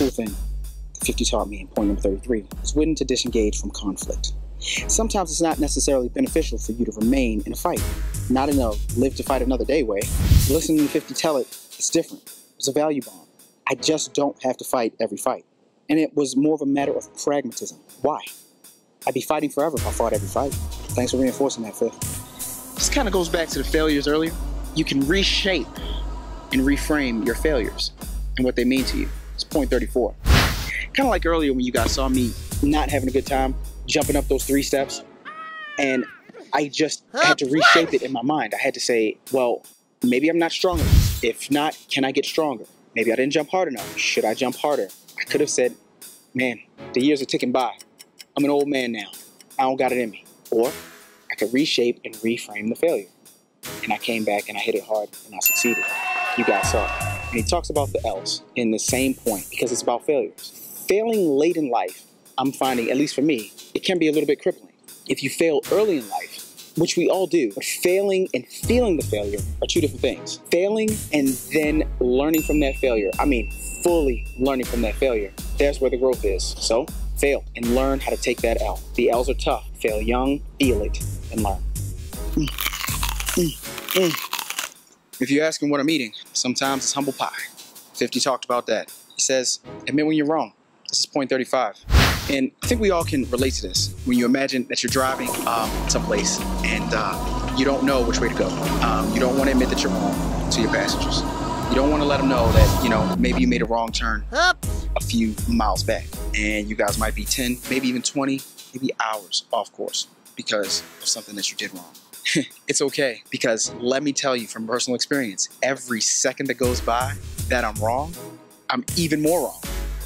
cool thing 50 taught me in point number 33 is when to disengage from conflict. Sometimes it's not necessarily beneficial for you to remain in a fight. Not in a live to fight another day way. Listening to 50 tell it, it's different. It's a value bomb. I just don't have to fight every fight. And it was more of a matter of pragmatism. Why? I'd be fighting forever if I fought every fight. Thanks for reinforcing that, Fifth. This kind of goes back to the failures earlier. You can reshape and reframe your failures and what they mean to you. It's point 34. Kind of like earlier when you guys saw me not having a good time, jumping up those 3 steps, and I just had to reshape it in my mind. I had to say, well, maybe I'm not strong enough. If not, can I get stronger? Maybe I didn't jump hard enough. Should I jump harder? I could have said, man, the years are ticking by. I'm an old man now. I don't got it in me. Or I could reshape and reframe the failure. And I came back and I hit it hard and I succeeded. You guys saw it. And he talks about the L's in the same point because it's about failures. Failing late in life, I'm finding, at least for me, it can be a little bit crippling. If you fail early in life, which we all do, but failing and feeling the failure are 2 different things. Failing and then learning from that failure, I mean fully learning from that failure, there's where the growth is. So fail and learn how to take that L. The L's are tough. Fail young, feel it, and learn. If you're asking what I'm eating, sometimes it's humble pie. 50 talked about that. He says, admit when you're wrong. This is point 35. And I think we all can relate to this. When you imagine that you're driving someplace and you don't know which way to go. You don't want to admit that you're wrong to your passengers. You don't want to let them know that, maybe you made a wrong turn a few miles back. And you guys might be 10, maybe even 20, maybe hours off course because of something that you did wrong. It's okay, because let me tell you from personal experience, every second that goes by that I'm wrong, I'm even more wrong.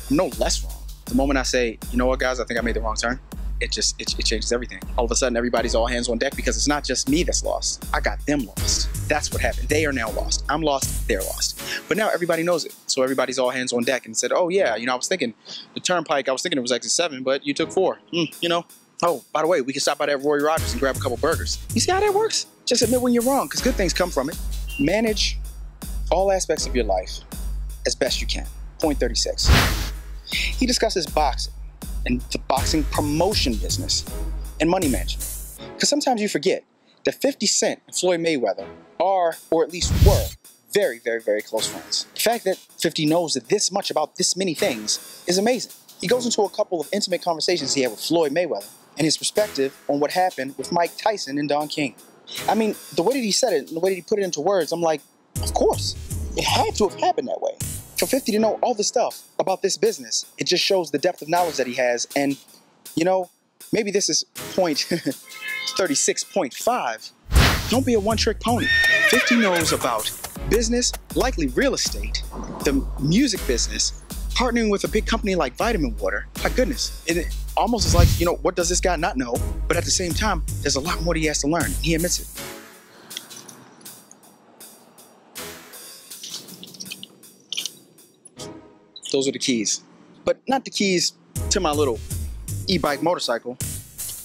I'm no less wrong. The moment I say, you know what, guys, I think I made the wrong turn, it changes everything. All of a sudden, everybody's all hands on deck because it's not just me that's lost. I got them lost. That's what happened. They are now lost. I'm lost. They're lost. But now everybody knows it. So everybody's all hands on deck and said, oh, yeah, I was thinking the turnpike, I was thinking it was exit 7, but you took 4. Oh, by the way, we can stop by that Roy Rogers and grab a couple burgers. You see how that works? Just admit when you're wrong, because good things come from it. Manage all aspects of your life as best you can. Point 36. He discusses boxing and the boxing promotion business and money management. Because sometimes you forget that 50 Cent and Floyd Mayweather are, or at least were, very, very, very close friends. The fact that 50 knows that this much about this many things is amazing. He goes into a couple of intimate conversations he had with Floyd Mayweather and his perspective on what happened with Mike Tyson and Don King. I mean, the way that he said it, and the way that he put it into words, I'm like, of course, it had to have happened that way. For 50 to know all this stuff about this business, it just shows the depth of knowledge that he has. And, maybe this is point 36.5. Don't be a one-trick pony. 50 knows about business, likely real estate, the music business, partnering with a big company like Vitamin Water. My goodness, it almost is like, what does this guy not know? But at the same time, there's a lot more that he has to learn. He admits it. Those are the keys. But not the keys to my little e-bike motorcycle.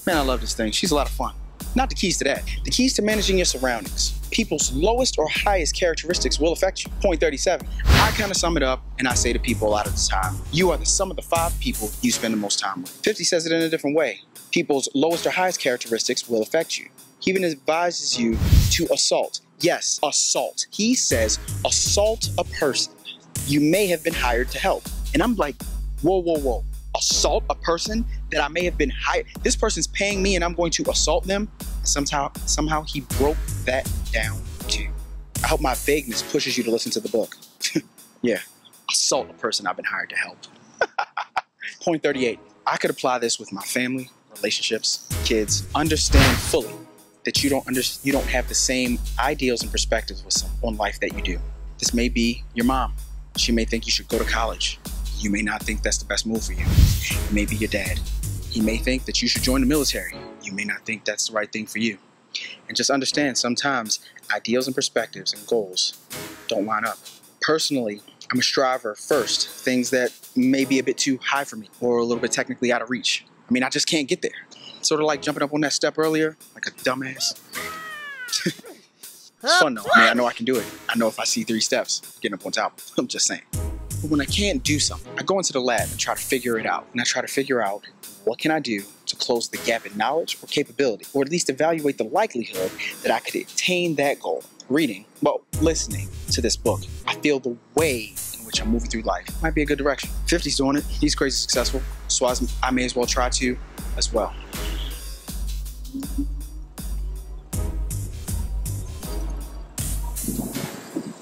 Man, I love this thing. She's a lot of fun. Not the keys to that. The keys to managing your surroundings. People's lowest or highest characteristics will affect you. Point 37. I kind of sum it up and I say to people a lot of the time, you are the sum of the 5 people you spend the most time with. 50 says it in a different way. People's lowest or highest characteristics will affect you. He even advises you to assault. Yes, assault. He says assault a person you may have been hired to help. And I'm like, whoa, whoa, whoa. Assault a person that I may have been hired. This person's paying me and I'm going to assault them. Somehow he broke that down too. I hope my vagueness pushes you to listen to the book. Yeah, assault a person I've been hired to help. Point 38. I could apply this with my family, relationships, kids. Understand fully that you don't have the same ideals and perspectives with on life that you do. This may be your mom. She may think you should go to college. You may not think that's the best move for you. It may be your dad. He may think that you should join the military. You may not think that's the right thing for you. And just understand, sometimes ideals and perspectives and goals don't line up. Personally, I'm a striver first. Things that may be a bit too high for me or a little bit technically out of reach. I mean, I just can't get there. Sort of like jumping up on that step earlier, like a dumbass. It's fun though. I mean, I know I can do it. I know if I see 3 steps, getting up on top. I'm just saying. But when I can't do something, I go into the lab and try to figure it out. And I try to figure out, what can I do to close the gap in knowledge or capability, or at least evaluate the likelihood that I could attain that goal. Reading, well, listening to this book, I feel the way in which I'm moving through life might be a good direction. 50's doing it. He's crazy successful. So I may as well try to as well.